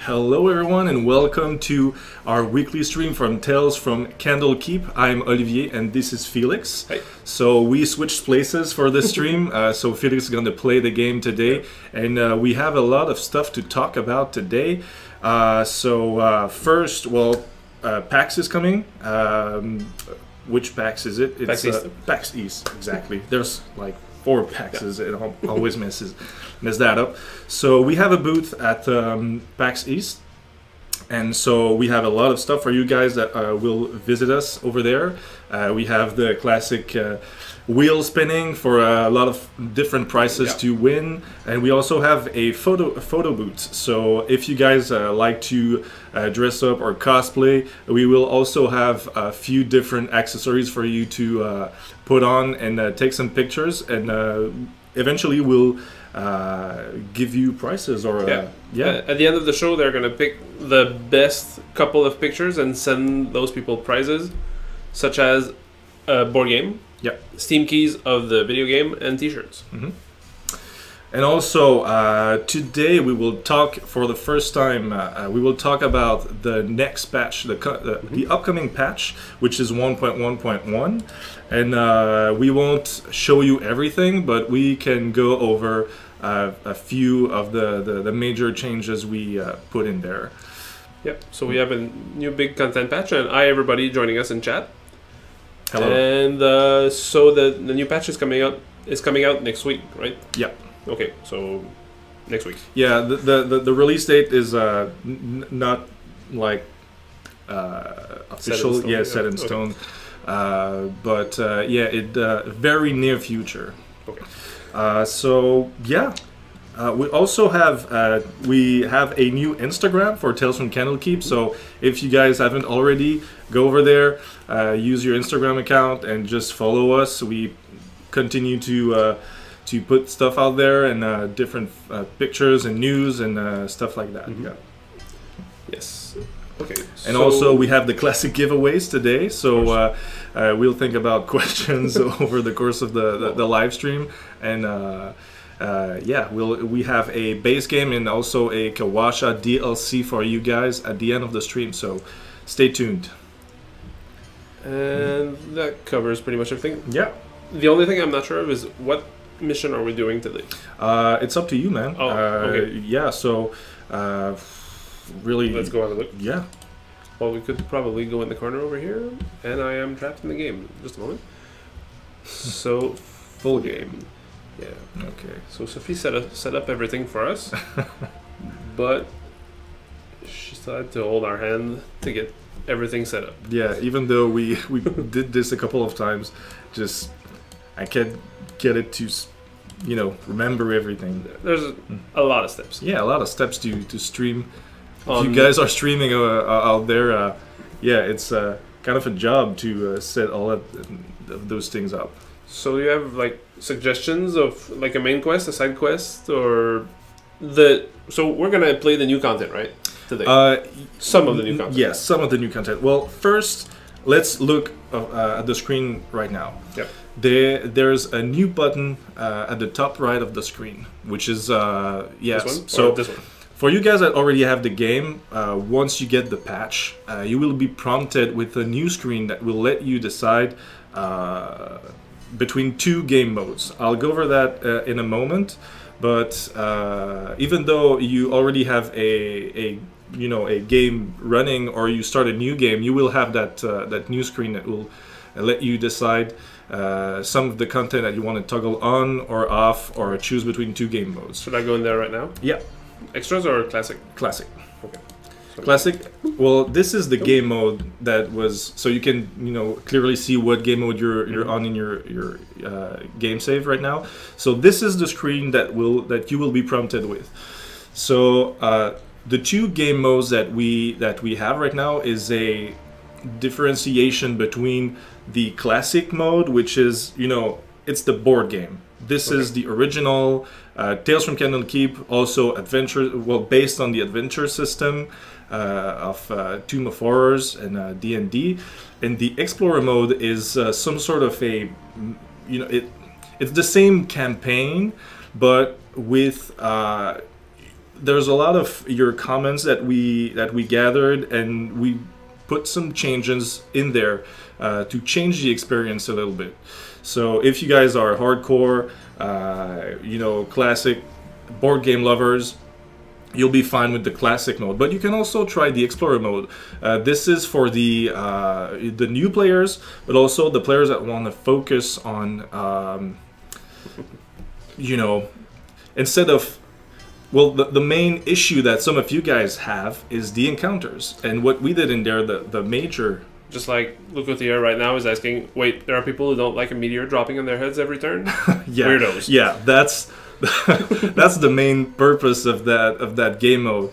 Hello everyone and welcome to our weekly stream from Tales from Candlekeep. I'm Olivier and this is Felix. Hey. So we switched places for this stream, so Felix is going to play the game today, and we have a lot of stuff to talk about today. First, PAX is coming. Which PAX is it? PAX East. PAX East, exactly. There's like 4 PAXs, it always mess that up. So we have a booth at PAX East, and so we have a lot of stuff for you guys that will visit us over there. We have the classic wheel spinning for a lot of different prices to win, and we also have a photo booth. So if you guys like to dress up or cosplay, we will also have a few different accessories for you to put on and take some pictures, and eventually we'll give you prizes or at the end of the show they're gonna pick the best couple of pictures and send those people prizes, such as a board game, Steam keys of the video game, and t-shirts. And also today we will talk for the first time, we will talk about the next patch, the upcoming patch, which is 1.1.1, and we won't show you everything, but we can go over a few of the major changes we put in there. Yep, so we have a new big content patch, and hi everybody joining us in chat. Hello. And so the new patch is coming out next week, right? Yeah. Okay, so next week. Yeah, the release date is not like official. Set in stone. But very near future. Okay. We also have a new Instagram for Tales from Candlekeep. So if you guys haven't already, go over there, use your Instagram account, and just follow us. We continue to put stuff out there, and different pictures and news and stuff like that. Yeah. Yes. Okay. And also we have the classic giveaways today. So we'll think about questions over the course of the live stream, and we have a base game and also a Kawasha DLC for you guys at the end of the stream. So stay tuned. And that covers pretty much everything. Yeah. The only thing I'm not sure of is what mission are we doing today? It's up to you, man. Oh, okay. Yeah, so really... Let's go have a look. Yeah. Well, we could probably go in the corner over here, and I am trapped in the game. Just a moment. So, full game. Yeah. Okay. So Sophie set up everything for us, but she still had to hold our hand to get everything set up. Yeah, even though we did this a couple of times, just I can't get it to, remember everything. There's a lot of steps. Yeah, a lot of steps to stream. If you guys are streaming out there, it's kind of a job to set all of those things up. So you have like suggestions of like a main quest, a side quest, or so we're gonna play the new content, right? Today. Some of the new content. Yes, some of the new content. Well, first let's look at the screen right now. Yep. There's a new button at the top right of the screen, which is This one? So or this one? For you guys that already have the game, once you get the patch, you will be prompted with a new screen that will let you decide between 2 game modes. I'll go over that in a moment, but even though you already have a game running, or you start a new game, you will have that new screen that will let you decide some of the content that you want to toggle on or off, or choose between 2 game modes. Should I go in there right now? Yeah. Extras or classic? Classic. Okay. Classic. Well, this is the game mode that was, so you can clearly see what game mode you're on in your game save right now. So this is the screen that you will be prompted with. So the 2 game modes that we have right now is a differentiation between the classic mode, which is it's the board game. This is the original Tales from Candlekeep, also adventure, based on the adventure system of Tomb of Horrors and D&D. And the Explorer mode is some sort of it's the same campaign, but with there's a lot of your comments that we gathered, and we put some changes in there to change the experience a little bit. So if you guys are hardcore, classic board game lovers, you'll be fine with the classic mode. But you can also try the explorer mode. This is for the new players, but also the players that want to focus on, instead of, well, the main issue that some of you guys have is the encounters. And what we did in there, the major... Just like Lucothier right now is asking, wait, there are people who don't like a meteor dropping on their heads every turn? Yeah. Weirdos. Yeah, that's that's the main purpose of that game mode.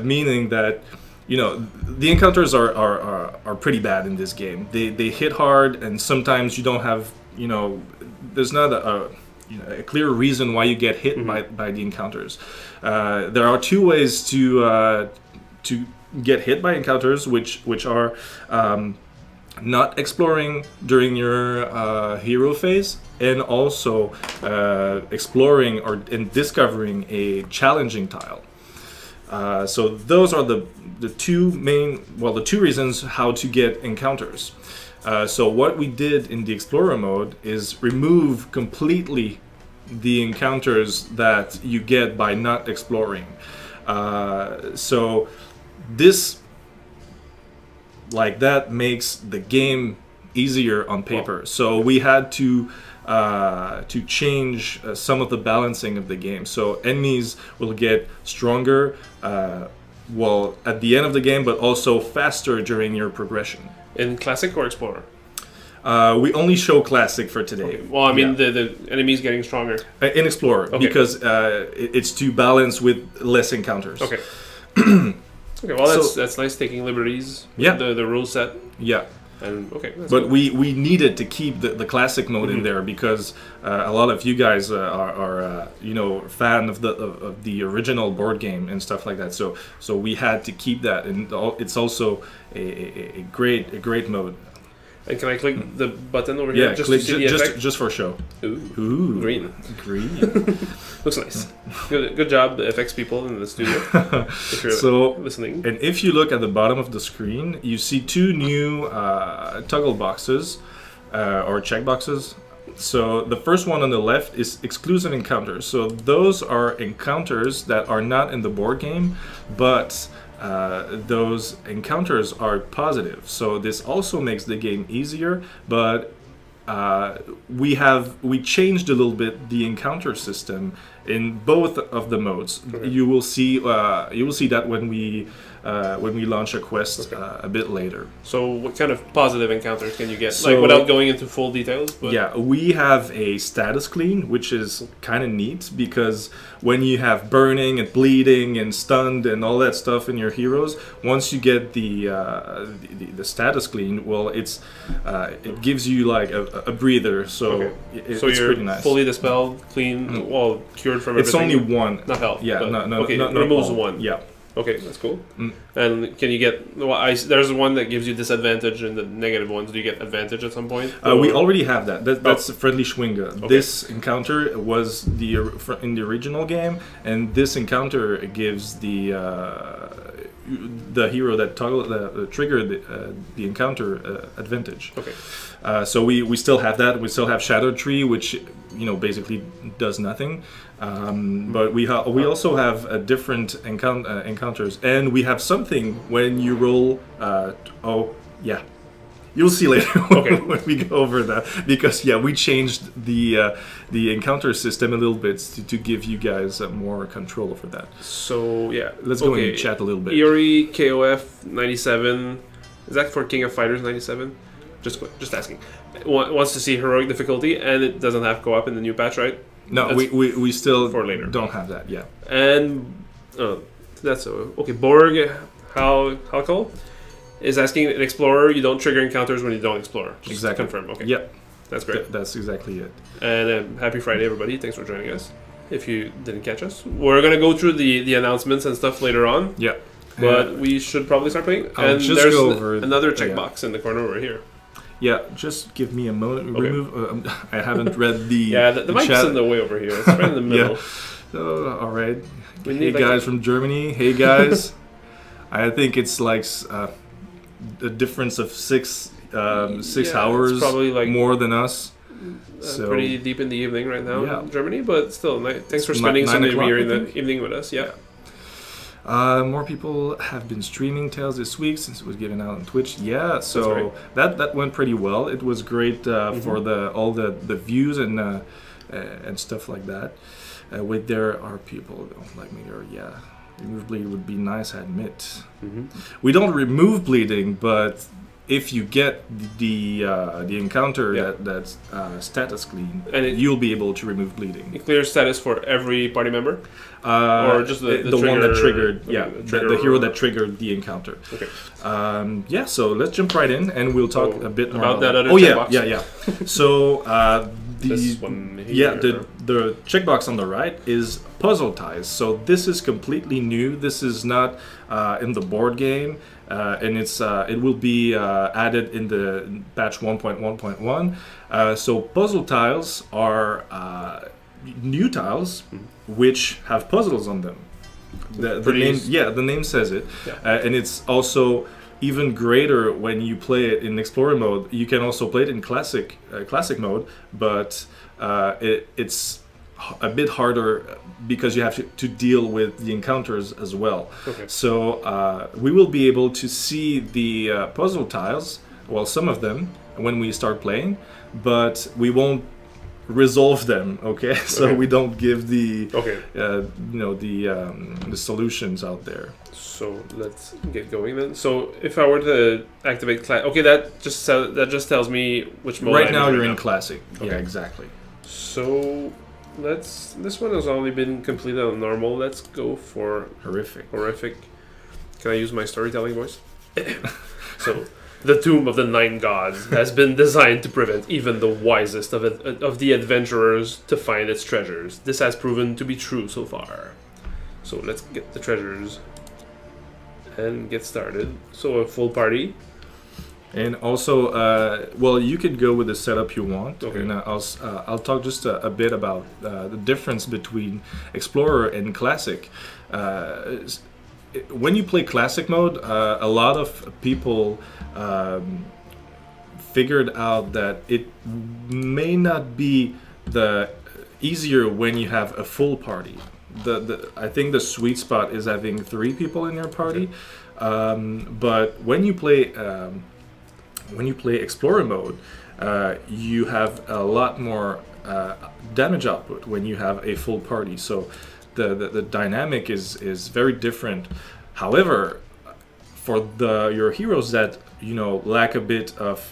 Meaning that, the encounters are pretty bad in this game. They hit hard, and sometimes you don't have, there's not a clear reason why you get hit by the encounters. There are two ways to get hit by encounters, which are not exploring during your hero phase, and also exploring and discovering a challenging tile. So those are the two reasons how to get encounters. So what we did in the Explorer mode is remove completely the encounters that you get by not exploring. So this, like that, makes the game easier on paper. So we had to change some of the balancing of the game. So enemies will get stronger, at the end of the game, but also faster during your progression. In Classic or Explorer? We only show Classic for today. Okay. Well, I mean, the enemies getting stronger. In Explorer, because it's to balance with less encounters. Okay. Okay, well, that's nice, taking liberties with the rule set. Yeah. And but cool. we needed to keep the classic mode in there, because a lot of you guys are fan of the original board game and stuff like that. So we had to keep that, and it's also a great mode. And can I click the button over here? Yeah, just click, to see the effect? Just for show. Ooh. Green. Looks nice. Good job, FX people in the studio. If you're listening. And if you look at the bottom of the screen, you see two new toggle boxes or check boxes. So the first one on the left is exclusive encounters. So those are encounters that are not in the board game, but those encounters are positive. So this also makes the game easier, but we changed a little bit the encounter system in both of the modes. Okay. You will see that when we launch a quest a bit later. So what kind of positive encounters can you get? So, like, without going into full details? But... Yeah, we have a status clean, which is kind of neat, because when you have burning and bleeding and stunned and all that stuff in your heroes, once you get the status clean, well, it gives you like a breather. So it's pretty nice. Fully dispelled, clean, well, cured from everything. It's only one. Not health. Yeah, it removes one. Yeah. Okay, that's cool. And can you get... Well, there's one that gives you disadvantage, and the negative ones. Do you get advantage at some point? We already have that. That's Friendly Schwinga. Okay. This encounter was in the original game, and this encounter gives the hero that triggered the encounter advantage. Okay. So we still have that. We still have Shadow Tree, which basically does nothing. But we also have a different encounters, and we have something when you roll. You'll see later when we go over that, because we changed the encounter system a little bit to give you guys more control over that. So let's go and chat a little bit. Erie KOF 97, is that for King of Fighters 97? Just asking. Wants to see heroic difficulty, and it doesn't have co-op in the new patch, right? No, we still for later. Don't have that. Yeah. And that's okay. Borg, how call? Is asking an explorer, you don't trigger encounters when you don't explore. Just exactly. To confirm. Okay. Yep. That's great. That's exactly it. And happy Friday, everybody. Thanks for joining us. If you didn't catch us, we're going to go through the announcements and stuff later on. Yeah. But we should probably start playing. And there's go over another checkbox in the corner over here. Yeah, just give me a moment. Okay. I haven't read the the mic's chat. in the way over here. It's right in the middle. So, all right. We Hey need, like, guys from Germany. Hey guys. I think it's like a difference of 6 hours, it's probably like more than us. So pretty deep in the evening right now yeah. in Germany, but still, thanks for spending some of your evening with us. Yeah. More people have been streaming Tales this week since it was given out on Twitch. Yeah, so right. that went pretty well. It was great for all the views and stuff like that. With there are people who don't like me there. Yeah, remove bleed would be nice, I admit. We don't remove bleeding, but if you get the encounter that's status clean, and you'll be able to remove bleeding. It clears status for every party member, or just the one that triggered, the hero that triggered the encounter. Okay. Yeah. So let's jump right in, and we'll talk a bit more about that other checkbox. Yeah. So this one here, the checkbox on the right is puzzle ties. So this is completely new. This is not in the board game. And it will be added in the patch 1.1.1. So puzzle tiles are new tiles which have puzzles on them. The name says it, and it's also even greater when you play it in Explorer mode. You can also play it in classic mode, but it's a bit harder because you have to deal with the encounters as well. Okay. So we will be able to see the puzzle tiles, well, some of them, when we start playing, but we won't resolve them. Okay, so we don't give the the solutions out there. So let's get going then. So if I were to activate that just tells me which mode. Right now you're in classic. Okay. Yeah, exactly. So this one has only been completed on normal. Let's go for horrific. Can I use my storytelling voice? So the Tomb of the Nine Gods has been designed to prevent even the wisest of the adventurers to find its treasures. This has proven to be true so far. So let's get the treasures and get started. So a full party. And also, well, you could go with the setup you want. Okay. And I'll talk just a bit about the difference between Explorer and Classic. When you play Classic mode, a lot of people figured out that it may not be the easier when you have a full party. I think the sweet spot is having 3 people in your party. Okay. But when you play Explorer mode, you have a lot more damage output when you have a full party. So the dynamic is very different. However, for your heroes that lack a bit of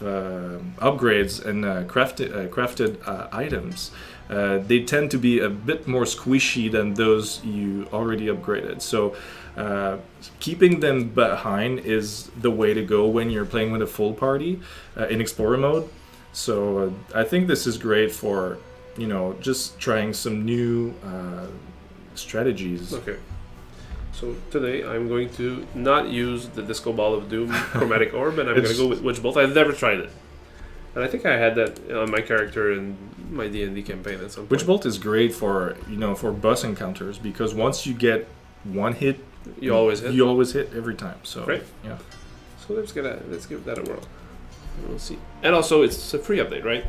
upgrades and crafted items, they tend to be a bit more squishy than those you already upgraded. So keeping them behind is the way to go when you're playing with a full party in Explorer mode. So I think this is great for just trying some new strategies. Okay. So today I'm going to not use the Disco Ball of Doom Chromatic Orb, and I'm going to go with Witch Bolt. I've never tried it, and I think I had that on my character in my D&D campaign at some point. Witch Bolt is great for for boss encounters because once you get one hit, you always hit. You always hit every time. So great. Yeah. So let's give that a whirl. We'll see. And also, it's a free update, right?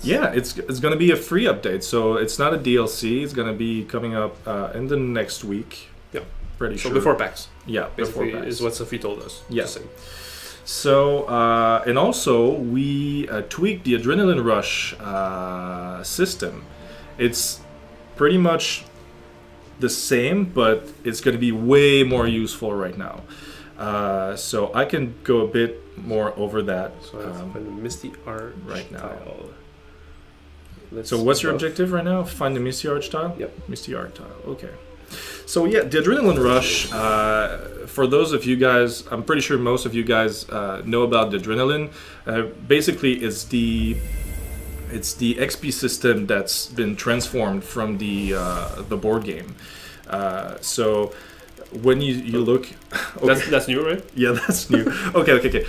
Yeah, it's going to be a free update. So it's not a DLC. It's going to be coming up in the next week. Yeah. Pretty sure. So before PAX. Yeah, basically before PAX. Is what Sophie told us. Yeah. So, and also we tweaked the Adrenaline Rush system. It's pretty much the same, but it's going to be way more useful right now. So I can go a bit more over that. So I find the Misty Arch right now. Tile. So what's your objective right now? Find the Misty Arch tile? Yep. Misty Arch tile, okay. So yeah, the Adrenaline Rush, for those of you guys, I'm pretty sure most of you guys know about the Adrenaline. Basically, it's the XP system that's been transformed from the board game. So when you look, okay. That's new, right? Yeah, that's new. Okay.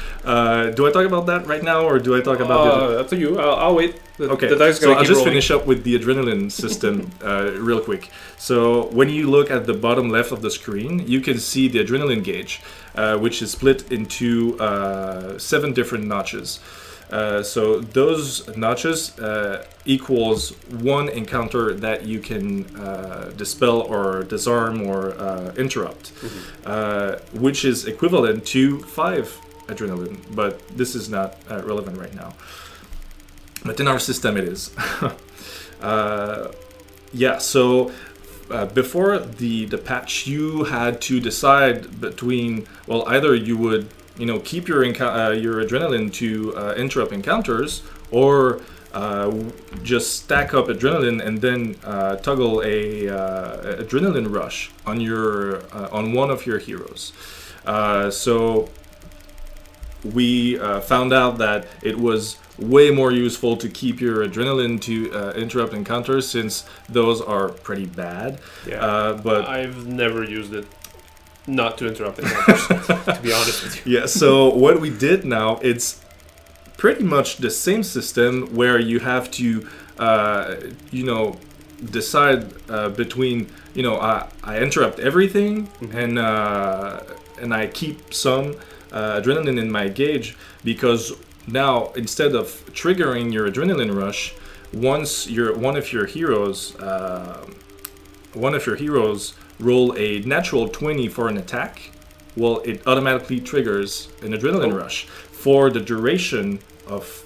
Do I talk about that right now, or do I talk about? Up to you. I'll wait. Okay. So I'll just finish up with the adrenaline system real quick. So when you look at the bottom left of the screen, you can see the adrenaline gauge, which is split into 7 different notches. So those notches equals 1 encounter that you can dispel or disarm or interrupt, which is equivalent to 5 adrenaline, but this is not relevant right now. But in our system it is. Yeah, so before the patch, you had to decide between, well, either you would keep your adrenaline to interrupt encounters, or just stack up adrenaline and then toggle a adrenaline rush on on one of your heroes. So we found out that it was way more useful to keep your adrenaline to interrupt encounters, since those are pretty bad. Yeah, but I've never used it not to interrupt encounters, to be honest with you. Yeah, so what we did now, it's pretty much the same system where you have to, decide between, I interrupt everything, and I keep some adrenaline in my gauge, because now instead of triggering your adrenaline rush, once one of your heroes roll a natural 20 for an attack, well, it automatically triggers an adrenaline rush for the duration of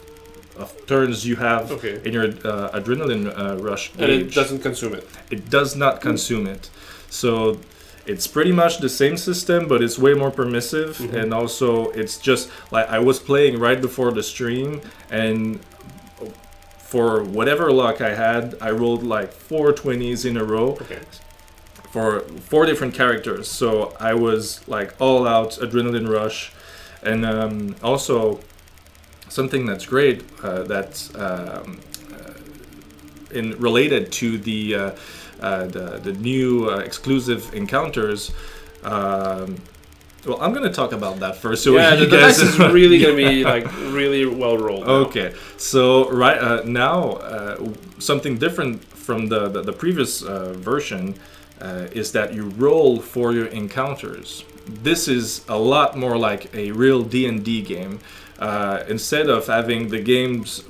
turns you have in your adrenaline rush gauge. And it doesn't consume it. It does not consume it. So it's pretty much the same system, but it's way more permissive. And also it's just like, I was playing right before the stream, and for whatever luck I had, I rolled like 4 20s in a row. For 4 different characters, so I was like all out adrenaline rush. And also something that's great, that's related to the new exclusive encounters. Well, I'm gonna talk about that first. So yeah, the dice is really gonna be like really well rolled. Okay, so right now, something different from the previous version. Is that you roll for your encounters. This is a lot more like a real D&D game. Instead of having the games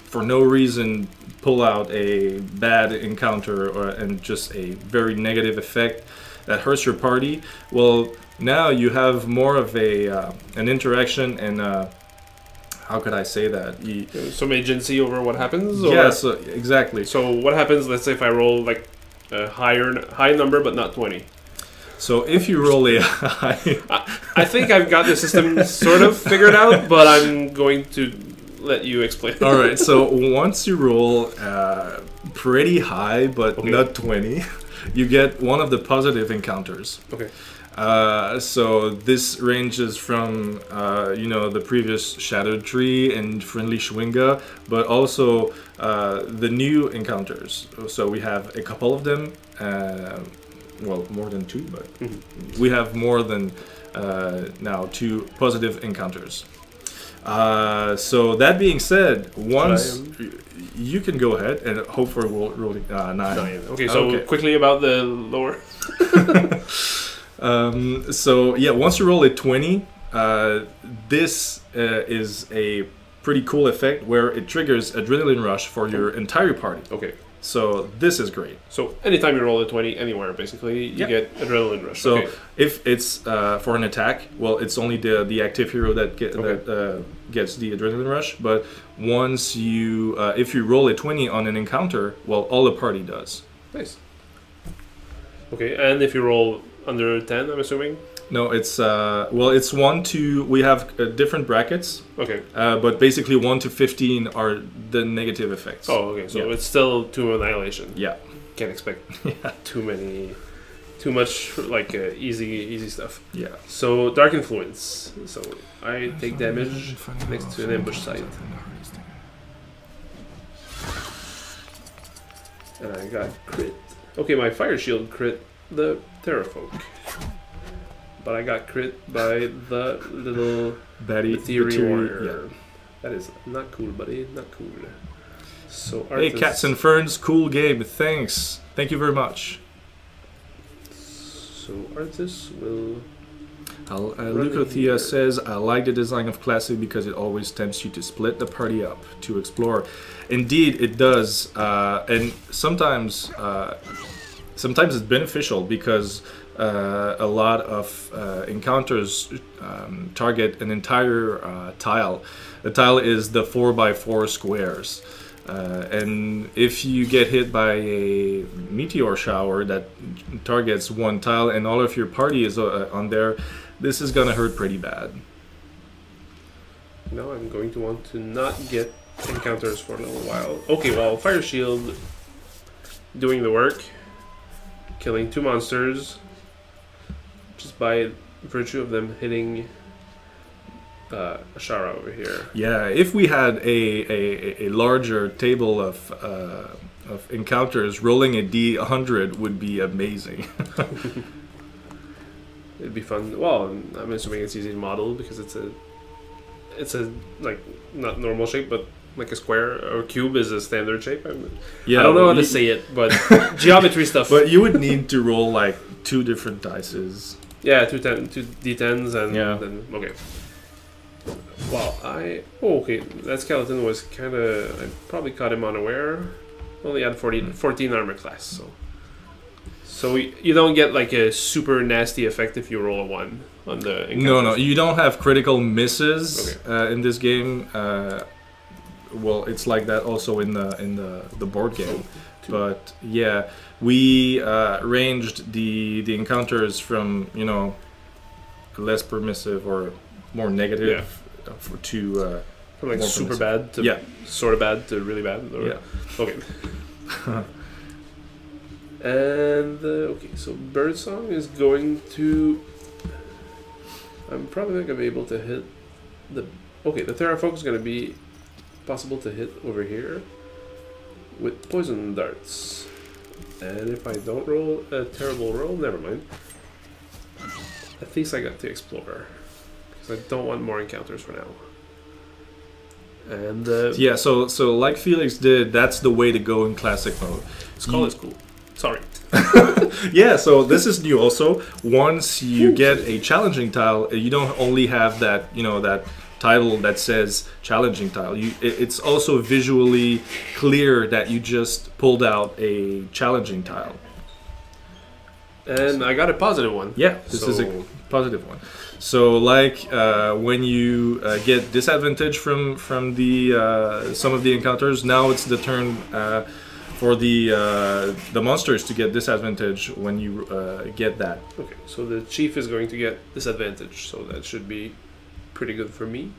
for no reason pull out a bad encounter and just a very negative effect that hurts your party, well, now you have more of an interaction and how could I say that? Some agency over what happens? Or? Yes, exactly. So what happens, let's say if I roll like a high number, but not 20. So if you roll a high... I think I've got the system sort of figured out, but I'm going to let you explain. All right, so once you roll pretty high, but not 20, you get one of the positive encounters. Okay. So this ranges from, the previous Shattered Tree and Friendly Schwinga, but also the new encounters. So we have a couple of them, well, more than 2, but we have more than now 2 positive encounters. So that being said, once you can go ahead and hope for rolling 9. Okay, so quickly about the lower. So yeah, once you roll a 20, this is a pretty cool effect where it triggers adrenaline rush for your entire party. Okay. So this is great. So anytime you roll a 20 anywhere, basically, you get adrenaline rush. So if it's for an attack, well, it's only the active hero that gets the adrenaline rush. But once you, if you roll a 20 on an encounter, well, all the party does. Nice. Okay, and if you roll under 10, I'm assuming? No, it's it's 1 to, we have different brackets. Okay. But basically 1 to 15 are the negative effects. Oh, okay. So it's still to Annihilation. Yeah. Can't expect too much like easy stuff. Yeah. So Dark Influence. So I take damage next to an ambush site. And I got crit. Okay, my Fire Shield crit the Terrafolk. but I got crit by the little Batty Ethereal Warrior. Yeah. That is not cool, buddy. Not cool. So hey, Cats and Ferns, cool game. Thanks. Thank you very much. So artists will. Lucothea says, I like the design of Classic because it always tempts you to split the party up to explore. Indeed, it does. And sometimes it's beneficial because a lot of encounters target an entire tile. The tile is the 4x4 squares. And if you get hit by a meteor shower that targets one tile and all of your party is on there, this is gonna hurt pretty bad. Now I'm going to want to not get encounters for a little while. Okay, well, Fire Shield doing the work, killing 2 monsters just by virtue of them hitting Ashara over here. Yeah, if we had a larger table of encounters, rolling a D100 would be amazing. It'd be fun. Well, I'm assuming it's easy to model because it's a like not normal shape, but like a square or cube is a standard shape. Yeah, I don't know how to say it, but geometry stuff. But you would need to roll like 2 different dices. Yeah, 2 D10s and yeah. Then okay. Well, okay. That skeleton was kind of. I probably caught him unaware. Only had 14 armor class, so you don't get like a super nasty effect if you roll a 1 on the encounters. No, you don't have critical misses in this game. Well, it's like that also in the board game. But yeah, we ranged the encounters from less permissive or more negative to from like super bad to sort of bad to really bad. Or, okay. And okay, so Birdsong is going to. I'm probably not gonna be able to hit the. Okay, the Terrafolk is gonna be possible to hit over here with poison darts, and if I don't roll a terrible roll, never mind. At least I got to explore because I don't want more encounters for now. And yeah, so like Felix did, that's the way to go in classic mode. Skull is cool. Sorry. Yeah, so this is new also. Once you get a challenging tile, you don't only have that, that title that says challenging tile. It's also visually clear that you just pulled out a challenging tile. And I got a positive one. Yeah, this is a positive one. So like when you get disadvantage from the some of the encounters, now it's the turn for the monsters to get disadvantage when you get that. Okay, so the chief is going to get disadvantage, so that should be pretty good for me.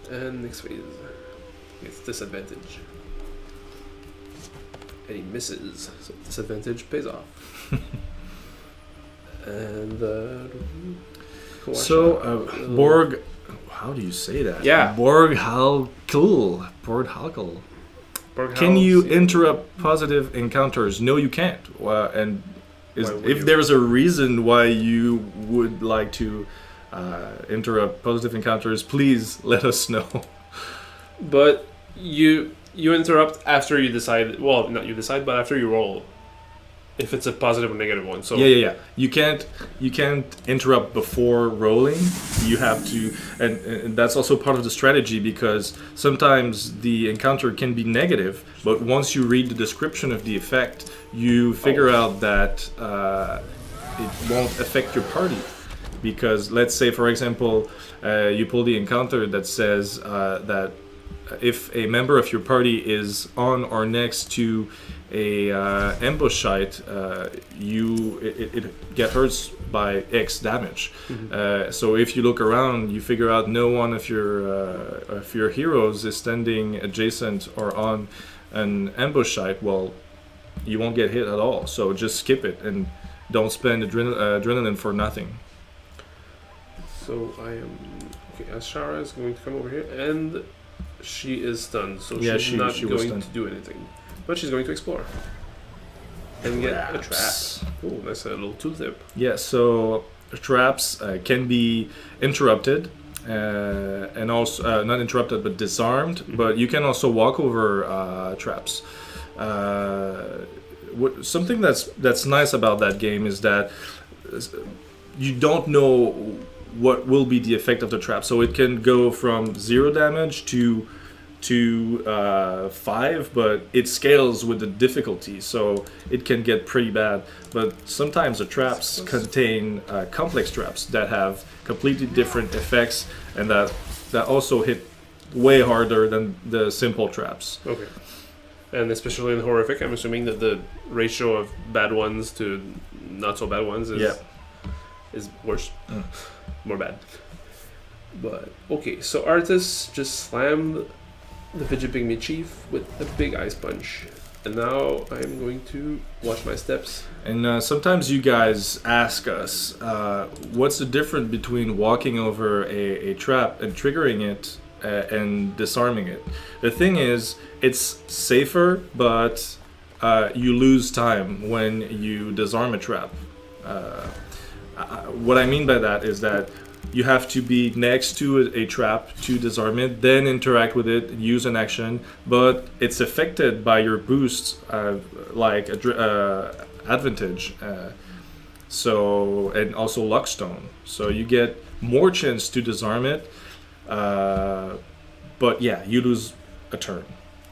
And next phase, it's disadvantage. And he misses, so disadvantage pays off. And Borg, how do you say that? Yeah, Borghalkul. Can you interrupt positive encounters? No, you can't. And if there's a reason why you would like to interrupt positive encounters, please let us know. But you interrupt after you decide. Well, not you decide, but after you roll. If it's a positive or negative one, so yeah. You can't interrupt before rolling. You have to, and that's also part of the strategy because sometimes the encounter can be negative, but once you read the description of the effect, you figure out that it won't affect your party. Because let's say, for example, you pull the encounter that says that if a member of your party is on or next to a ambush site, it get hurt by X damage. Mm-hmm. So if you look around, you figure out no one of your heroes is standing adjacent or on an ambush site. Well, you won't get hit at all. So just skip it and don't spend adrenaline for nothing. So I am okay. Ashara is going to come over here, and she is stunned. So she's not going to do anything. But she's going to explore and get a trap. Oh, that's a little tooltip. Yeah, so traps can be interrupted. And also not interrupted but disarmed, but you can also walk over traps. Something that's nice about that game is that you don't know what will be the effect of the trap, so it can go from 0 damage to 5, but it scales with the difficulty, so it can get pretty bad. But sometimes the traps contain complex traps that have completely different effects, and that also hit way harder than the simple traps. Okay. And especially in horrific, I'm assuming that the ratio of bad ones to not so bad ones is worse. More bad. But okay, so artists just slammed the Fidget Pygmy Chief with a big ice punch. And now I'm going to watch my steps. And sometimes you guys ask us, what's the difference between walking over a trap and triggering it and disarming it? The thing is, it's safer, but you lose time when you disarm a trap. What I mean by that is that you have to be next to a trap to disarm it, then interact with it, use an action, but it's affected by your boosts, like advantage, and also luckstone. So you get more chance to disarm it, but yeah, you lose a turn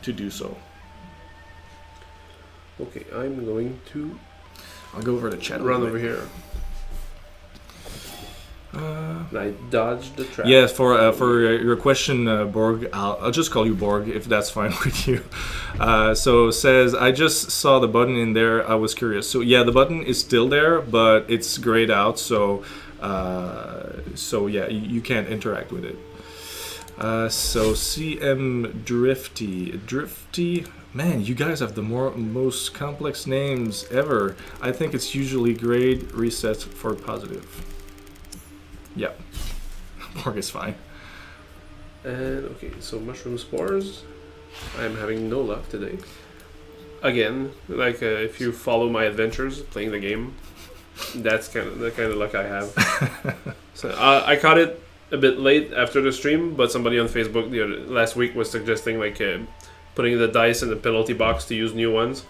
to do so. Okay, I'm going to... I'll go over to chat. Run over here. I dodged the trap. Yeah, for your question, Borg, I'll just call you Borg if that's fine with you. So says, I just saw the button in there. I was curious. So yeah, the button is still there, but it's grayed out. So yeah, you can't interact with it. So CM Drifty. Man, you guys have the most complex names ever. I think it's usually grade reset for positive. Yep. Borg is fine. And okay, so mushroom spores. I'm having no luck today. Again, like if you follow my adventures playing the game, that's the kind of luck I have. So I caught it a bit late after the stream, but somebody on Facebook last week was suggesting like putting the dice in the penalty box to use new ones,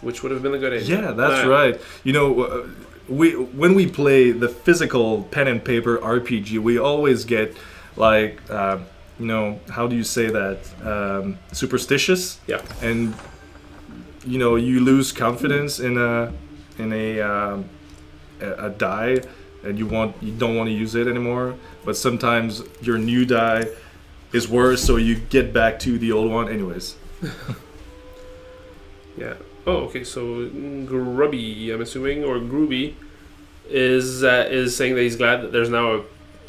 which would have been a good idea. Yeah, that's right. You know. When we play the physical pen and paper RPG, we always get like you know, how do you say that, superstitious, and you know, you lose confidence in a die, and you don't want to use it anymore. But sometimes your new die is worse, so you get back to the old one anyways. Yeah. Oh, okay. So Grubby, I'm assuming, or Grooby, is saying that he's glad that there's now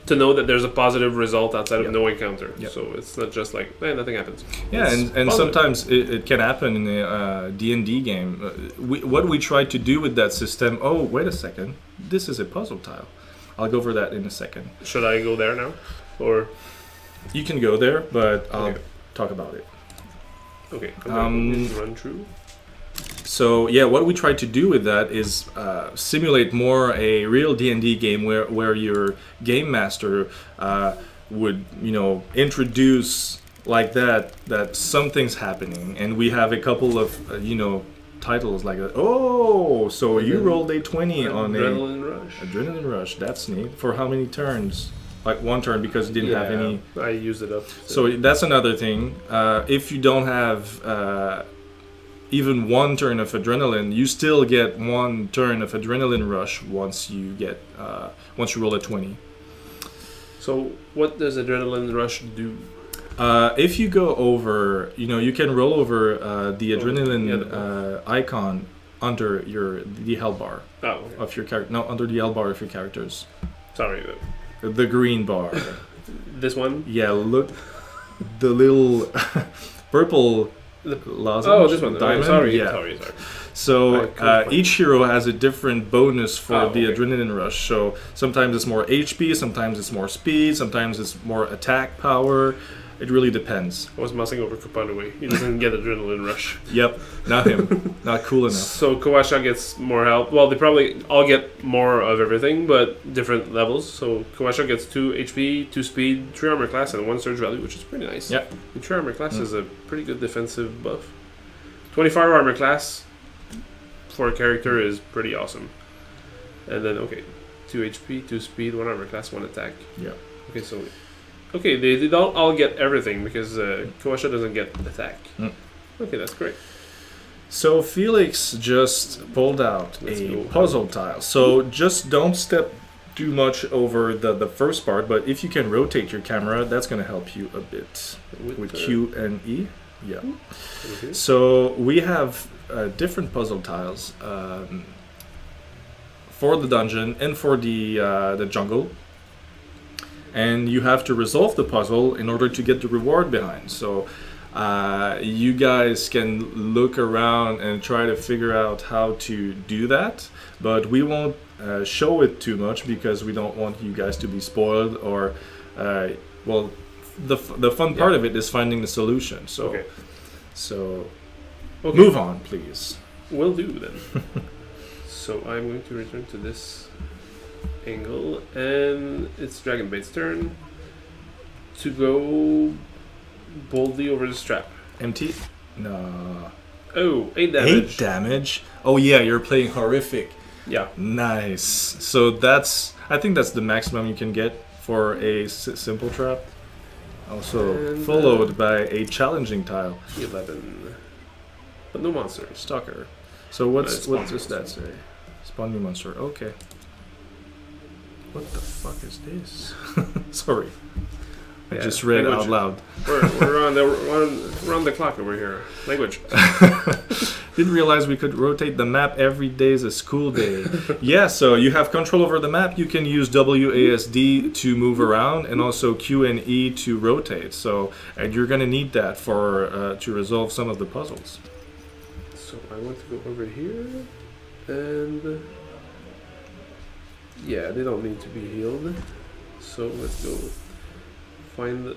to know that there's a positive result outside of no encounter. Yep. So it's not just like nothing happens. Yeah, and sometimes it can happen in a D&D game. What we try to do with that system. Oh, wait a second. This is a puzzle tile. I'll go over that in a second. Should I go there now, or you can go there, but I'll talk about it. Okay. I'm to run through. So yeah, what we try to do with that is simulate more a real D&D game where your game master would, you know, introduce like that something's happening, and we have a couple of you know, titles like oh, so you rolled a 20 on Adrenaline Rush. That's neat. For how many turns? Like one turn, because you didn't have any. I used it up. So that's another thing. If you don't have even one turn of adrenaline, you still get one turn of adrenaline rush once you roll a 20. So what does adrenaline rush do? If you go over, you know, you can roll over the adrenaline icon under the health bar of your character. No, under the L bar of your characters. Sorry. The green bar. This one? Yeah, look, the little purple. This one. Diamond? Sorry. So each hero has a different bonus for the adrenaline rush. So sometimes it's more HP, sometimes it's more speed, sometimes it's more attack power. it really depends. I was mousing over Kupalue. He doesn't get adrenaline rush. Yep, not him. Not cool enough. So Kawasha gets more help. Well, they probably all get more of everything, but different levels. So Kawasha gets 2 HP, 2 speed, 3 armor class, and 1 surge value, which is pretty nice. Yeah. The 3 armor class is a pretty good defensive buff. 25 armor class for a character is pretty awesome. And then, okay, 2 HP, 2 speed, 1 armor class, 1 attack. Yeah. Okay, so... Okay, they don't all get everything because Kawasha doesn't get attack. Okay, that's great. So Felix just pulled out a puzzle tile. So just don't step too much over the first part, but if you can rotate your camera, that's going to help you a bit with Q and E. Yeah. Okay. So we have different puzzle tiles for the dungeon and for the jungle. And you have to resolve the puzzle in order to get the reward behind. So you guys can look around and try to figure out how to do that, but we won't show it too much because we don't want you guys to be spoiled or, well, the fun part of it is finding the solution. So, okay. Move on, please. Will do then. So I'm going to return to this angle, and it's Dragonbait's turn to go boldly over the strap. MT? No. Oh, 8 damage. 8 damage? Oh yeah, you're playing horrific. Yeah. Nice. So I think that's the maximum you can get for a simple trap. Also followed by a challenging tile. 11. But no monster. Stalker. So what does that say? Spawn new monster. Okay. What the fuck is this? Sorry. I just read out loud. We're on the clock over here. Language. Didn't realize we could rotate the map every day as a school day. Yeah, so you have control over the map. You can use WASD to move around and also Q and E to rotate. So, and you're gonna need that for to resolve some of the puzzles. So I want to go over here, and yeah, they don't need to be healed. So let's go find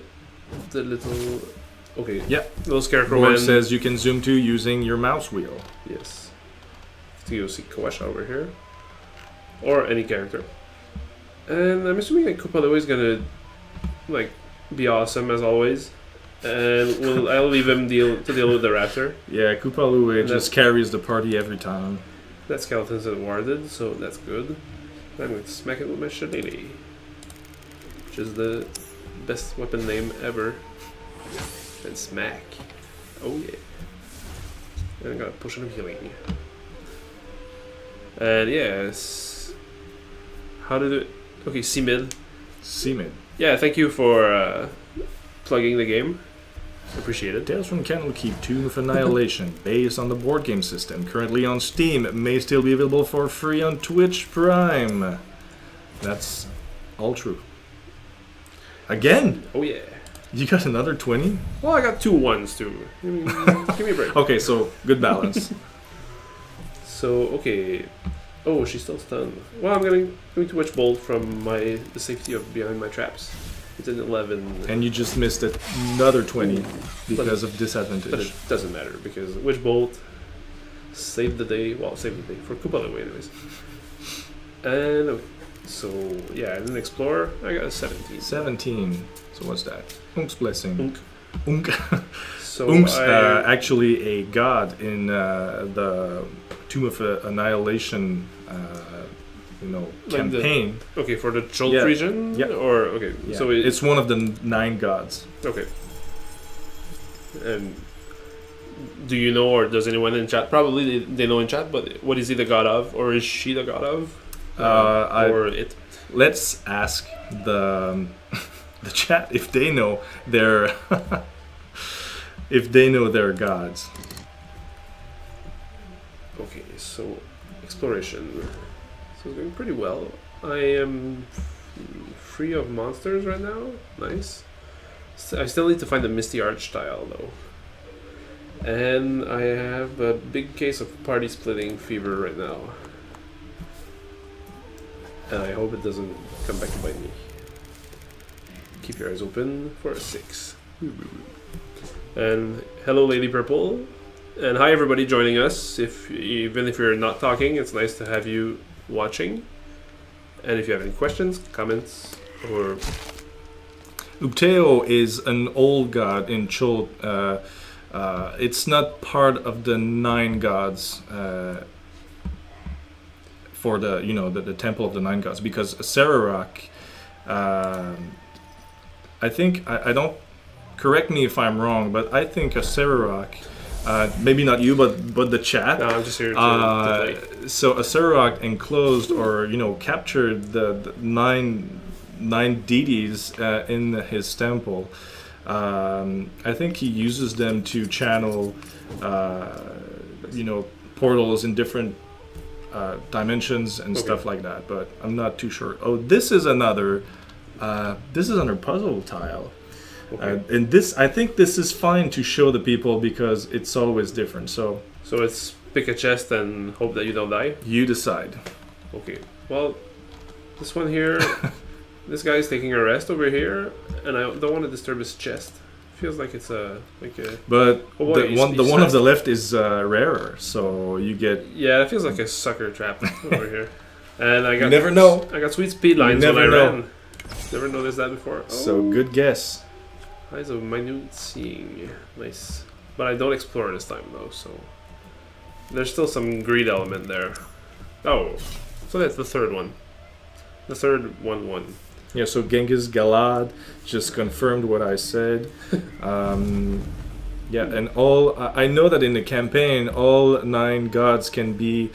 the little. Okay. Yeah. Little scarecrow. It says you can zoom to using your mouse wheel. Yes. So you'll see Kawasha over here, or any character. And I'm assuming that Kupalue is gonna like be awesome as always, and I'll leave him deal with the raptor. Yeah, Kupalue just carries the party every time. That skeleton's warded, so that's good. I'm going to smack it with my shillelagh, which is the best weapon name ever. And smack. Oh yeah. And I got a potion of healing. And yes. How did it? Okay, C-mid. C-mid. Yeah, thank you for plugging the game. Appreciate it. Tales from Candlekeep 2 with Annihilation, based on the board game system. Currently on Steam, may still be available for free on Twitch Prime. That's all true. Again? Oh yeah. You got another 20? Well, I got 2 1s too. Give me a break. Okay, so good balance. So okay. Oh, she's still stunned. Well, I'm going to Witch Bolt from the safety of behind my traps. It's an 11. And you just missed another 20 because of disadvantage. But it doesn't matter because Witch Bolt saved the day. Well, saved the day for Kupalue anyways. And okay. So yeah, and then Explorer, I got a 17. 17. So what's that? Unk's blessing. Unk. So Unk's actually a god in the Tomb of Annihilation, campaign. Okay, for the Chult region. Yeah. Or okay, yeah. so it's one of the 9 gods. Okay. And do you know, or does anyone in chat? Probably they know in chat, but what is he the god of, or is she the god of? Or it? Let's ask the chat if they know their their gods. Okay, so exploration. So it's going pretty well. I am free of monsters right now. Nice. I still need to find the Misty Arch tile though. And I have a big case of party splitting fever right now. And I hope it doesn't come back to bite me. Keep your eyes open for a 6. And hello, Lady Purple. And hi, everybody joining us. Even if you're not talking, it's nice to have you watching. And if you have any questions, comments, or... Upteo is an old god in Chult. It's not part of the 9 gods for the the temple of the 9 gods, because Sararok, I think I don't, correct me if I'm wrong, but I think a Sararok, maybe not you, but the chat. No, I'm just here to so a Sararok enclosed or captured the nine deities in his temple. I think he uses them to channel, portals in different dimensions and stuff like that. But I'm not too sure. Oh, this is another puzzle tile. Okay. And this, I think this is fine to show the people because it's always different. So it's pick a chest and hope that you don't die? You decide. Okay. Well, this one here, this guy is taking a rest over here, and I don't want to disturb his chest. Feels like it's But the one of the left is rarer, so you get... Yeah, it feels like a sucker trap over here. And I got... You never know. I got sweet speed lines when I ran. Never noticed that before. So good guess. Eyes of minute seeing. Nice. But I don't explore this time though, so there's still some greed element there. Oh, so that's the third one. The third 1/1. Yeah, so Genghis Galad just confirmed what I said. Yeah, and all I know that in the campaign, all 9 gods can be.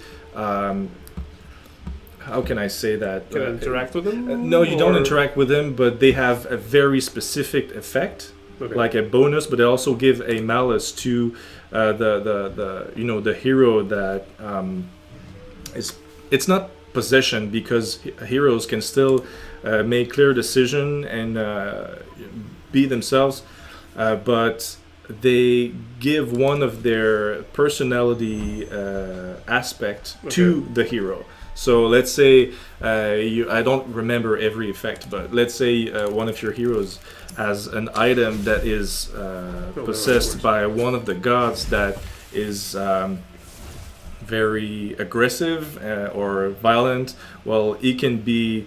How can I say that? Can I interact with them? No, you don't interact with them, but they have a very specific effect, like a bonus. But they also give a malice to the hero that is. It's not possession, because heroes can still make clear decision and be themselves, but they give one of their personality aspect to the hero. So let's say I don't remember every effect, but let's say one of your heroes has an item that is possessed by one of the gods that is very aggressive or violent. Well, he can be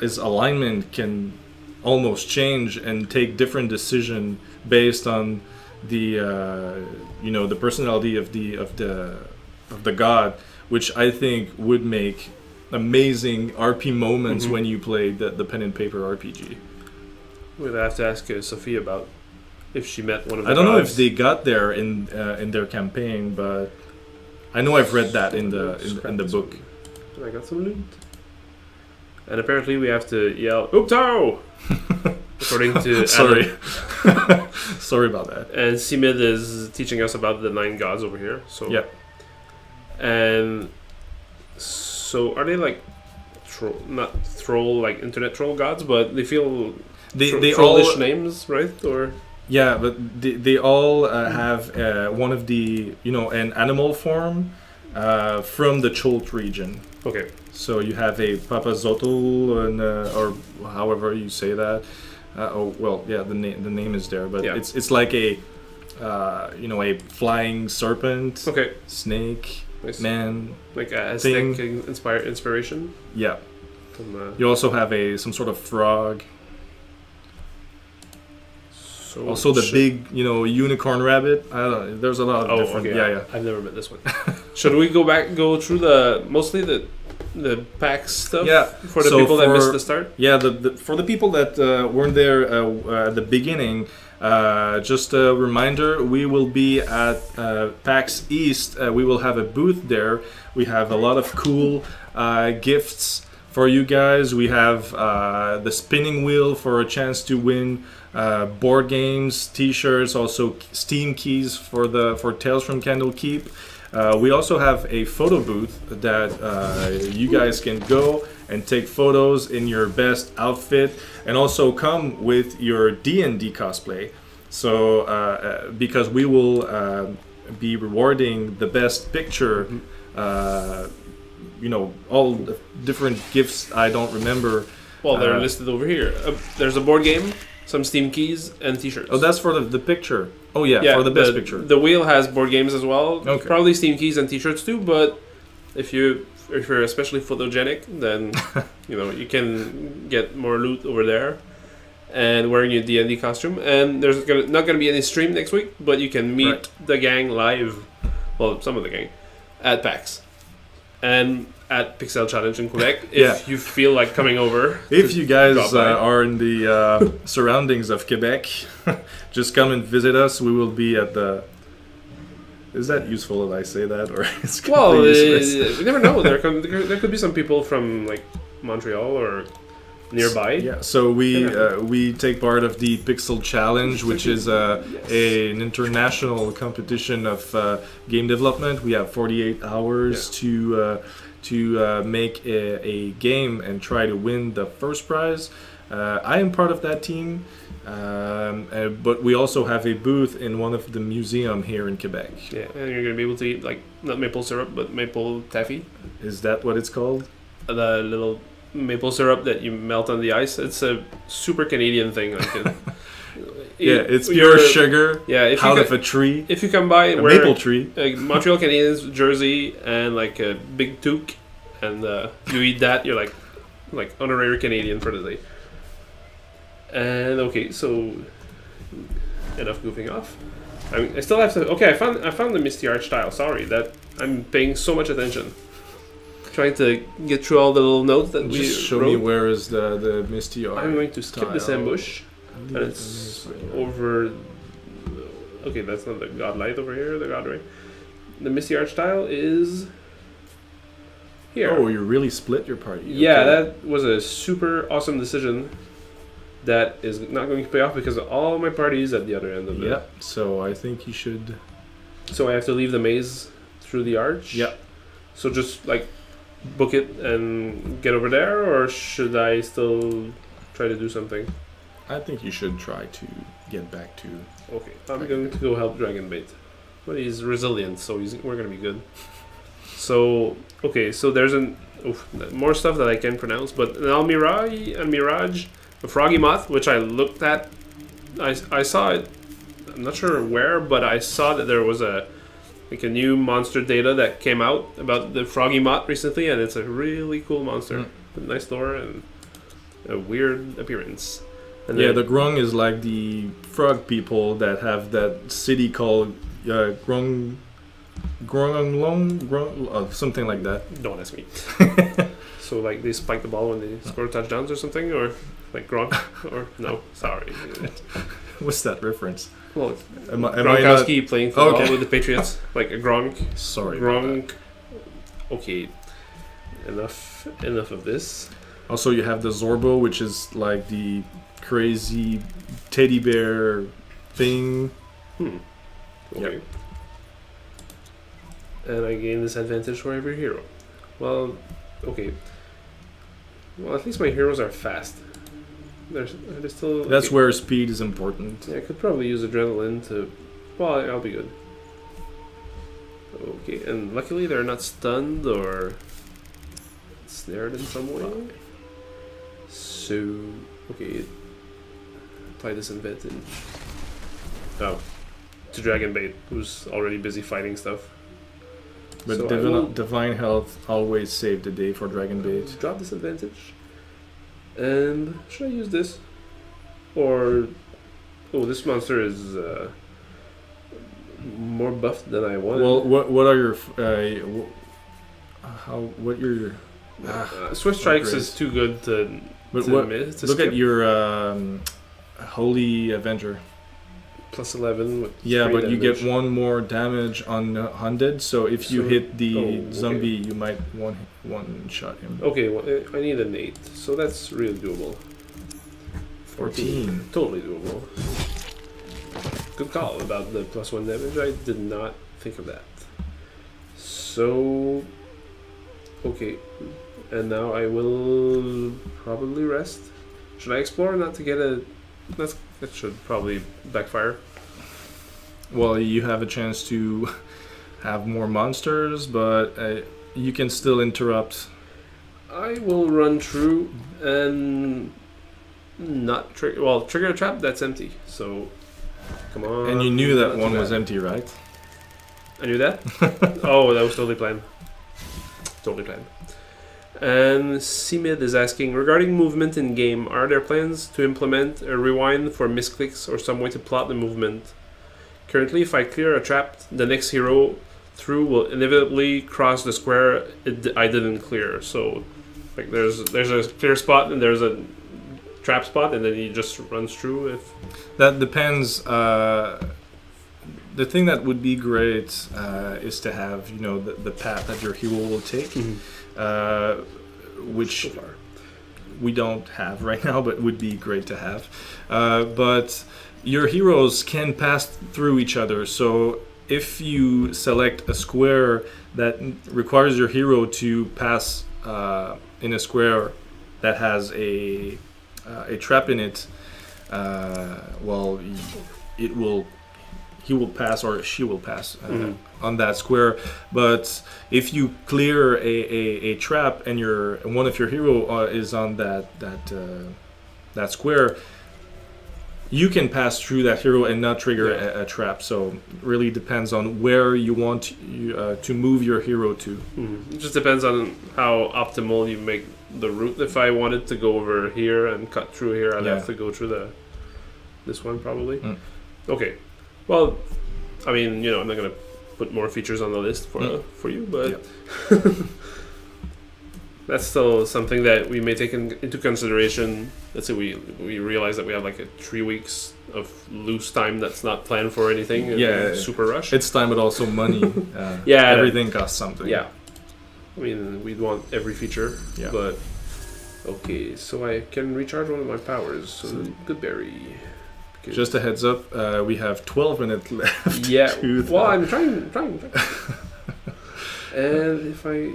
his alignment can almost change and take different decision based on the the personality of the god, which I think would make amazing RP moments when you play the pen and paper RPG. We'd have to ask Sophie about if she met one of the I don't know gods. if they got there in their campaign, but I know I've read that in the book. And I got some loot. And apparently we have to yell, Uptao! According to Sorry. Sorry about that. And Simid is teaching us about the 9 gods over here. So yeah. And so are they like not troll, like internet troll gods, but they feel they trollish all names, right? Or yeah, but they all have one of the an animal form from the Chult region. Okay. So you have a Papazotl and or however you say that. Oh well, yeah, the name is there, but it's like a a flying serpent. Okay. Snake. Nice. Man, like a Aztec inspiration. Yeah. You also have some sort of frog. So also the big, unicorn rabbit. I don't know. There's a lot of different. Okay. Yeah. I've never met this one. Should we go through mostly the pack stuff? Yeah. For the people that missed the start. Yeah. For the people that weren't there at the beginning. Just a reminder, we will be at PAX East. We will have a booth there. We have a lot of cool gifts for you guys. We have the spinning wheel for a chance to win board games, t-shirts, also Steam keys for Tales from Candlekeep. We also have a photo booth that you guys can go and take photos in your best outfit, and also come with your D&D cosplay. So because we will be rewarding the best picture, all the different gifts I don't remember. Well, they're listed over here. There's a board game. some Steam keys, and T-shirts. Oh, that's for the picture. Oh yeah, for the best picture. The wheel has board games as well. Okay. Probably Steam keys and T-shirts too. But if you're especially photogenic, then you can get more loot over there. And wearing your D&D costume. And there's not going to be any stream next week, but you can meet the gang live. Well, some of the gang at PAX and at Pixel Challenge in Quebec if you feel like coming over. If you guys are in the surroundings of Quebec, just come and visit us. We will be at the... Is that useful that I say that? Or it's you never know. There could be some people from like Montreal or nearby. Yeah, so we take part of the Pixel Challenge, which is an international competition of game development. We have 48 hours to make a game and try to win the first prize. I am part of that team, but we also have a booth in one of the museum here in Quebec. Yeah, and you're gonna be able to eat like not maple syrup but maple taffy. Is that what it's called? The little maple syrup that you melt on the ice. It's a super Canadian thing. Like it's pure sugar. Yeah, out of a tree. If you come by and wear maple tree, a Montreal Canadiens jersey and like a big toque, and you eat that, you're like honorary Canadian for the day. And okay, so enough goofing off. I mean, I still have to. Okay, I found the Misty Arch tile. Sorry that I'm paying so much attention. Trying to get through all the little notes that we show wrote. Me where is the Misty Arch. I'm going to skip this ambush. And it's over... Okay, that's not the Godlight over here, the God Ray. The Misty Arch tile is... here. Oh, you really split your party. Yeah, that was a super awesome decision that is not going to pay off because all my parties at the other end of it. Yep, so I think you should... So I have to leave the maze through the arch? Yep. So just, like, book it and get over there, or should I still try to do something? I think you should try to get back to... Okay, I'm going to go help Dragonbait. But he's resilient, so we're going to be good. So, okay, so there's more stuff that I can pronounce, but an Almirage, a Froggy Moth, which I looked at. I saw it, I'm not sure where, but I saw that there was a new monster data that came out about the Froggy Moth recently, and it's a really cool monster. With a nice lore and a weird appearance. And yeah, the Grung is like the frog people that have that city called Grung, something like that. Don't ask me. So like they spike the ball when they score touchdowns or something, or like Gronk, or no, sorry. What's that reference? Well, am Gronkowski playing football with the Patriots, like a Gronk. Sorry, Gronk. Okay, enough of this. Also, you have the Zorbo, which is like the crazy teddy bear thing. Okay. Yep. And I gain this advantage for every hero. Well, okay. Well, at least my heroes are fast. They're still... That's where speed is important. Yeah, I could probably use adrenaline to... Well, I'll be good. Okay, and luckily they're not stunned or snared in some way. So, okay. Apply this advantage. Oh. To Dragonbait, who's already busy fighting stuff. But so Divine Health always saved the day for Dragonbait. Drop this advantage. And should I use this? Or... Oh, this monster is more buffed than I wanted. Well, what are your... what your... Swift Strikes is too good to miss. Look at your Holy Avenger. Plus 11 with yeah, but damage. you get one more damage on Undead, so if you hit the zombie, you might one shot him. Okay, well, I need an 8, so that's really doable. 14. Totally doable. Good call about the plus 1 damage. I did not think of that. So, okay, and now I will probably rest. Should I explore not to get a... That should probably backfire. Well, you have a chance to have more monsters, but you can still interrupt. I will run through and Not trigger. Well, trigger a trap that's empty. So, come on. And you knew that one was empty, right? I knew that. Oh, that was totally planned. Totally planned. And Simid is asking, regarding movement in game, are there plans to implement a rewind for misclicks or some way to plot the movement? Currently, if I clear a trap, the next hero through will inevitably cross the square I didn't clear. So, like, there's a clear spot and there's a trap spot, and then he just runs through. If that depends. The thing that would be great is to have, you know, the path that your hero will take. Which so we don't have right now, but would be great to have. But your heroes can pass through each other. So if you select a square that requires your hero to pass in a square that has a trap in it, well, he will pass or she will pass on that square. But if you clear a trap and one of your hero is on that square, you can pass through that hero and not trigger a trap. So it really depends on where you want to move your hero to. It just depends on how optimal you make the route. If I wanted to go over here and cut through here, I'd have to go through this one probably. Okay. Well, I mean, you know, I'm not gonna put more features on the list for you, but that's still something that we may take into consideration. Let's say we realize that we have like 3 weeks of loose time that's not planned for anything. Super rush. It's time, but also money. Everything costs something. Yeah, I mean, we'd want every feature. Yeah. But okay, so I can recharge one of my powers. So good berry. Just a heads up, we have 12 minutes left. Yeah. Well, I'm trying. And if I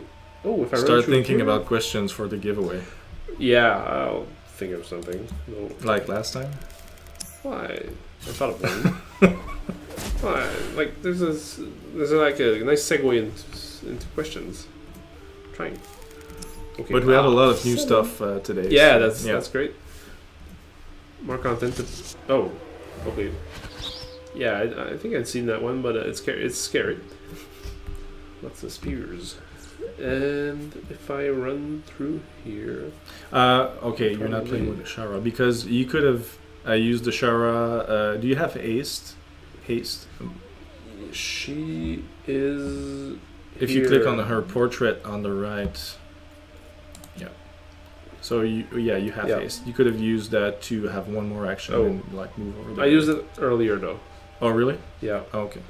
start thinking about questions for the giveaway. Yeah, I'll think of something. No. Like last time? Well, I thought of one. Well, like there's like a nice segue into questions. I'm trying. Okay. But we have a lot of new stuff today. Yeah, that's great. More content. Okay. Yeah, I think I'd seen that one, but it's scary. Lots of spears. And if I run through here... okay, you're not playing with the Shara, because you could have used the Shara... do you have haste? She is... If you click on her portrait on the right... So you have haste. You could have used that to have one more action and like move over there. I used it earlier though. Oh really? Yeah. Oh, okay.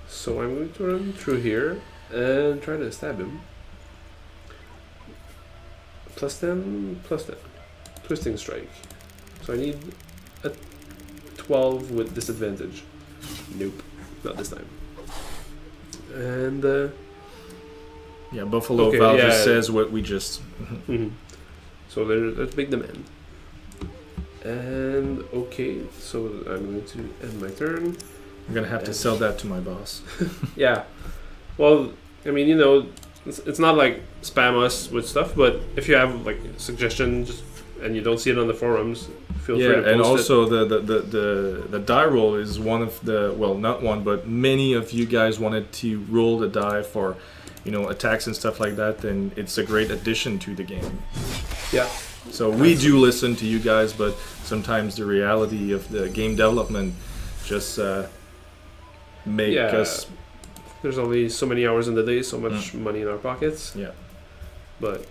So I'm going to run through here and try to stab him. +10, +10. Twisting strike. So I need a 12 with disadvantage. Nope, not this time. And Buffalo Val just says what we just. So there's big demand. And okay, so I'm going to end my turn. I'm gonna have to sell that to my boss. Yeah. Well, I mean, you know, it's not like spam us with stuff, but if you have like suggestions and you don't see it on the forums, feel free to post and also the die roll is one of the, well, not one, but many of you guys wanted to roll the die for, you know, attacks and stuff like that, then it's a great addition to the game. Yeah. So we do listen to you guys, but sometimes the reality of the game development just make us... There's only so many hours in the day, so much money in our pockets. Yeah. But,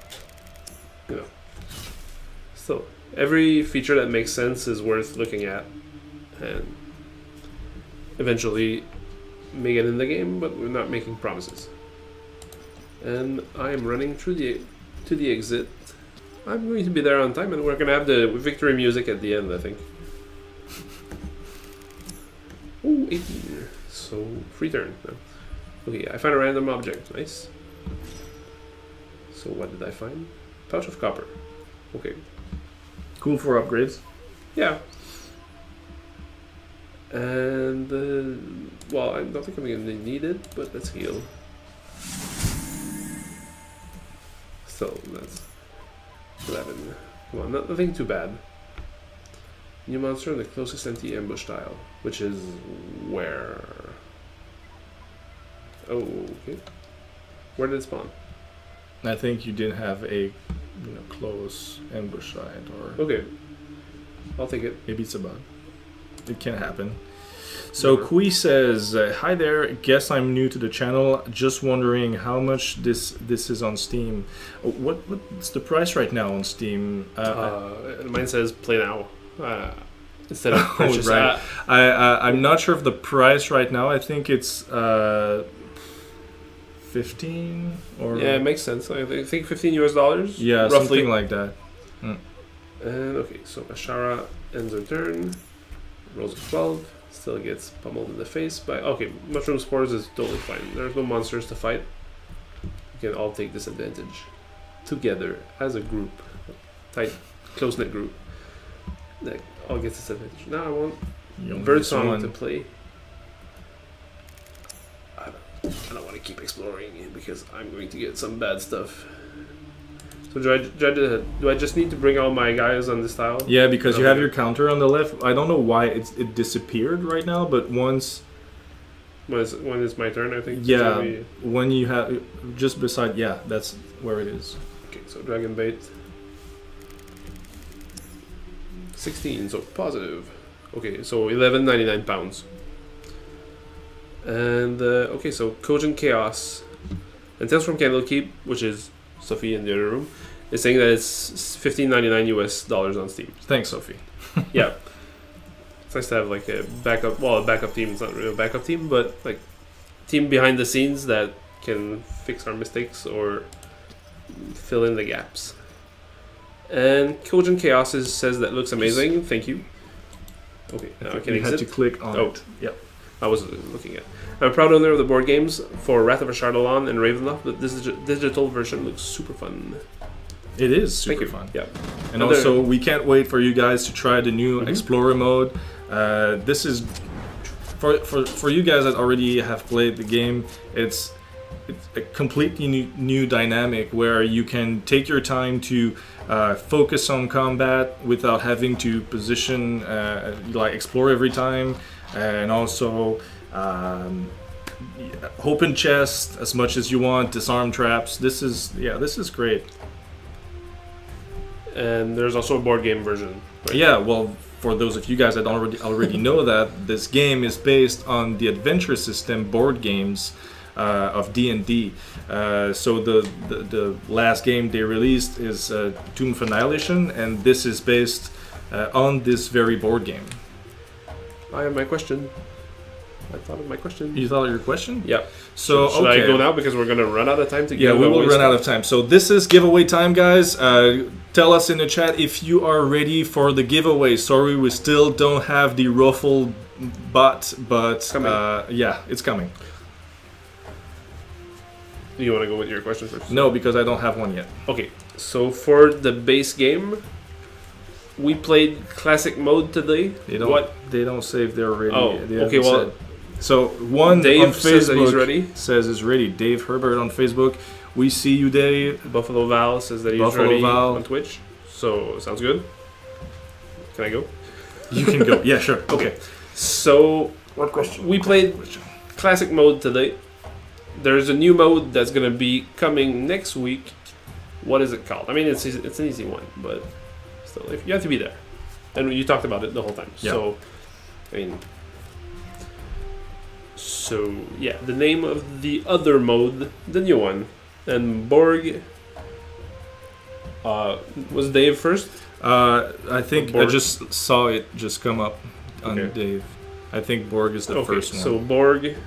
you know, still, every feature that makes sense is worth looking at. And eventually may get in the game, but we're not making promises. And I am running through to the exit. I'm going to be there on time, and we're going to have the victory music at the end, I think. Ooh, 18. So, free turn. No. Okay, I found a random object. Nice. So, what did I find? Pouch of copper. Okay. Cool for upgrades. Yeah. And, well, I don't think I'm going to need it, but let's heal. So, that's 11. Come on, nothing too bad. New monster in the closest anti-ambush tile, which is where? Oh, okay. Where did it spawn? I think you didn't have a close ambush side, or okay. I'll take it. Maybe it's a bug. It can happen. So Kui says, "Hi there. Guess I'm new to the channel. Just wondering how much this is on Steam. What's the price right now on Steam?" Mine says play now instead of purchase. Right. I'm not sure of the price right now. I think it's 15 or yeah, it makes sense. I think $15 US. Yeah, roughly. Something like that. And okay, so Ashara ends her turn, rolls a 12, still gets pummeled in the face by Mushroom Spores is totally fine. There's no monsters to fight. We can all take disadvantage together as a group, tight, close-knit group. That all gets disadvantage. Now I want Birdsong to play. I don't want to keep exploring because I'm going to get some bad stuff. So do I just need to bring all my guys on this tile? Yeah, because you have your counter on the left. I don't know why it disappeared right now, but once... When it's my turn, I think? Yeah, when you have... Just beside... Yeah, that's where it is. Okay, so Dragon Bait. 16, so positive. Okay, so 11.99 pounds. And, okay, so Cogent Chaos. And Tales from Candlekeep, which is Sophie in the other room, is saying that it's $15.99 US on Steam. Thanks, Sophie. Yeah. It's nice to have like a backup, well, a backup team. It's not really a backup team, but like team behind the scenes that can fix our mistakes or fill in the gaps. And Cogent Chaos says that looks amazing. Thank you. Okay, now I can exit. You had to click on it. Yep. I was looking at. I'm a proud owner of the board games for Wrath of Ashardalon and Ravenloft, but this digital version looks super fun. It is super fun. Yeah. And also, we can't wait for you guys to try the new Explorer mode. This is for you guys that already have played the game. It's a completely new dynamic where you can take your time to focus on combat without having to position, like explore every time, and also open chest as much as you want, disarm traps. This is great. And there's also a board game version. Right? Yeah, well, for those of you guys that already know that, this game is based on the adventure system board games of D&D. So the last game they released is Tomb of Annihilation, and this is based on this very board game. I have my question. I thought of my question. You thought of your question? Yeah. So should I go now because we're gonna run out of time to give away? Yeah, we will run out of time. So this is giveaway time, guys. Tell us in the chat if you are ready for the giveaway. Sorry, we still don't have the ruffle bot, but yeah, it's coming. Do you want to go with your question first? No, because I don't have one yet. Okay, so for the base game, we played classic mode today. They don't say if they're ready. Oh, okay. Well, so one Dave on Facebook says that he's ready. Says he's ready. Dave Herbert on Facebook. We see you, Dave. Buffalo Val says that he's ready on Twitch. So sounds good. Can I go? You can go. Yeah, sure. Okay. So what question? We played classic mode today. There's a new mode that's gonna be coming next week. What is it called? I mean, it's an easy one, but still, you have to be there. And you talked about it the whole time. Yeah. So, I mean, yeah, the name of the other mode, the new one, and Borg. Was Dave first? I think I just saw it just come up on Dave. I think Borg is the first one. So Borg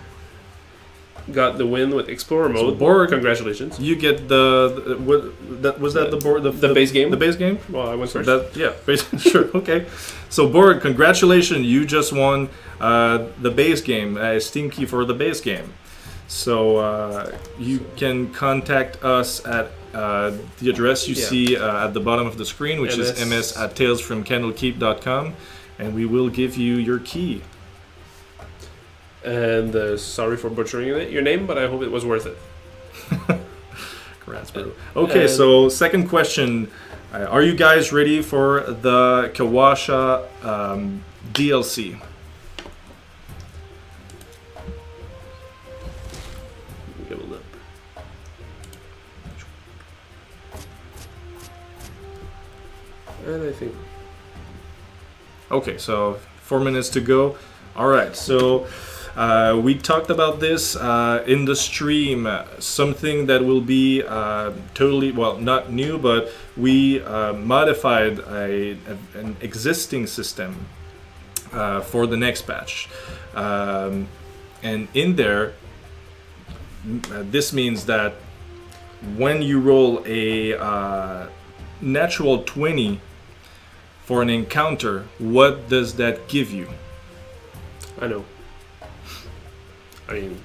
got the win with Explorer mode. So Borg, congratulations! You get the base game. The base game. Well, I went first. Sure. Okay. So Borg, congratulations! You just won the base game, a Steam key for the base game. So you can contact us at the address you see at the bottom of the screen, which is ms@talesfromcandlekeep.com, and we will give you your key. And sorry for butchering your name, but I hope it was worth it. Congrats, bro. Okay, so second question. Are you guys ready for the Kawasha DLC? Build up. And I think. Okay, so 4 minutes to go. All right, so we talked about this in the stream. Something that will be totally, well, not new, but we modified an existing system for the next patch. And in there, this means that when you roll a natural 20 for an encounter, what does that give you? I know. I mean,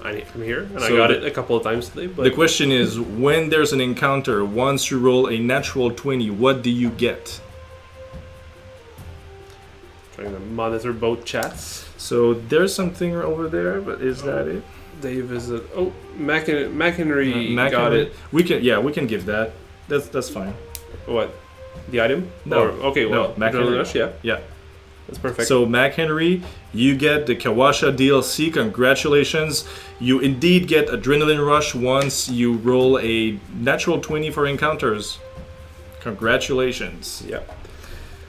I'm here, and So I got it a couple of times today. But the question is, when there's an encounter, once you roll a natural 20, what do you get? trying to monitor both chats. So there's something over there, but is that it? Dave is it? Oh, McHenry got it. We can give that. That's fine. What? The item? No. Or, okay, well, no, Adrenaline Rush, yeah. Yeah. That's perfect. So McHenry, you get the Kawasha DLC. Congratulations. You indeed get Adrenaline Rush once you roll a natural 20 for encounters. Congratulations. Yeah.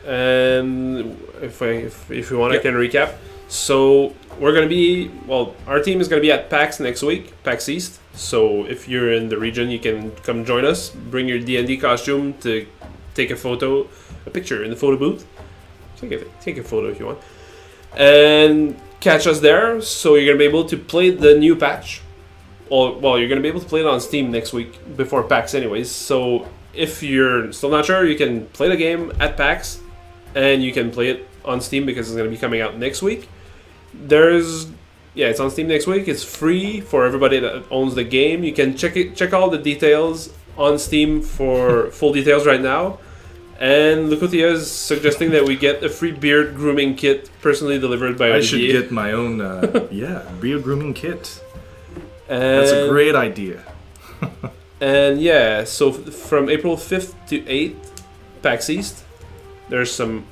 And if you want, I can recap. So we're gonna be, well, our team is gonna be at PAX next week, PAX East. So if you're in the region, you can come join us. Bring your D&D costume to take a picture in the photo booth. Take a photo if you want, and catch us there. So you're gonna be able to play the new patch. Well, you're gonna be able to play it on Steam next week before PAX, anyways. So if you're still not sure, you can play the game at PAX, and you can play it on Steam because it's gonna be coming out next week. It's on Steam next week. It's free for everybody that owns the game. You can check all the details on Steam for full details right now. And Lucutia is suggesting that we get a free beard grooming kit personally delivered by Olivier. I should get my own, beard grooming kit. That's a great idea. And yeah, so from April 5th to 8th, PAX East, there's some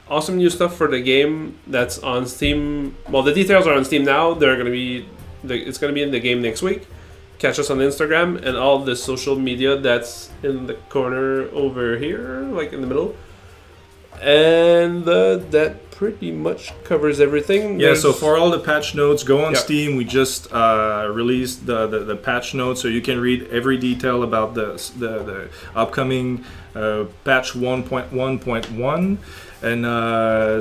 awesome new stuff for the game that's on Steam. Well, the details are on Steam now. It's gonna be in the game next week. Catch us on Instagram and all the social media that's in the corner over here, like in the middle. And that pretty much covers everything. Yeah, so for all the patch notes, go on Steam. We just released the patch notes, so you can read every detail about the upcoming patch 1.1.1. And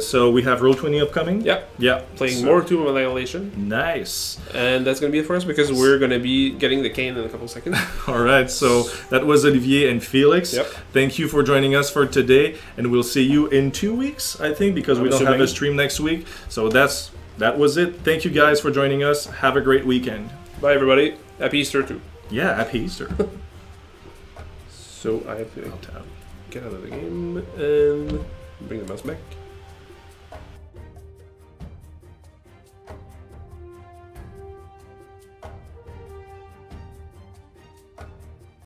so we have Roll20 upcoming. Yeah. Playing more Tomb of Annihilation. Nice. And that's going to be it for us because we're going to be getting the cane in a couple seconds. All right. So that was Olivier and Felix. Yep. Thank you for joining us for today. And we'll see you in 2 weeks, I think, because we don't have a stream next week. So that was it. Thank you guys for joining us. Have a great weekend. Bye, everybody. Happy Easter, too. Yeah, happy Easter. So I have to get out of the game and bring the mouse back.